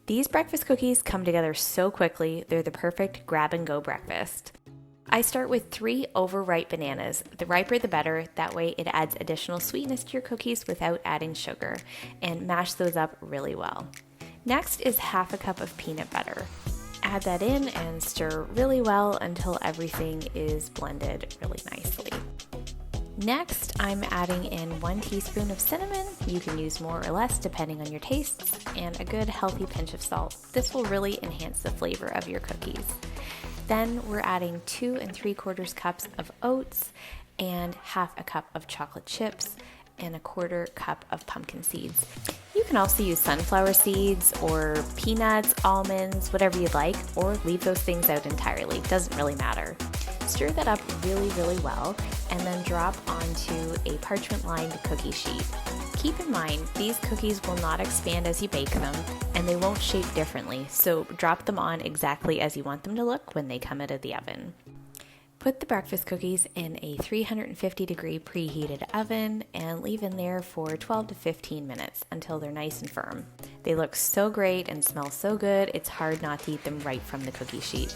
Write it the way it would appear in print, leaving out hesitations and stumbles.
These breakfast cookies come together so quickly, they're the perfect grab and go breakfast. I start with 3 overripe bananas. The riper the better, that way it adds additional sweetness to your cookies without adding sugar, and mash those up really well. Next is half a cup of peanut butter. Add that in and stir really well until everything is blended really nicely. Next, I'm adding in 1 teaspoon of cinnamon. You can use more or less depending on your tastes, and a good healthy pinch of salt. This will really enhance the flavor of your cookies. Then we're adding 2 3/4 cups of oats and half a cup of chocolate chips and 1/4 cup of pumpkin seeds. You can also use sunflower seeds or peanuts, almonds, whatever you'd like, or leave those things out entirely. Doesn't really matter. Stir that up really well and then drop onto a parchment lined cookie sheet. Keep in mind, these cookies will not expand as you bake them and they won't shape differently, so drop them on exactly as you want them to look when they come out of the oven. Put the breakfast cookies in a 350-degree preheated oven and leave in there for 12 to 15 minutes until they're nice and firm. They look so great and smell so good, it's hard not to eat them right from the cookie sheet.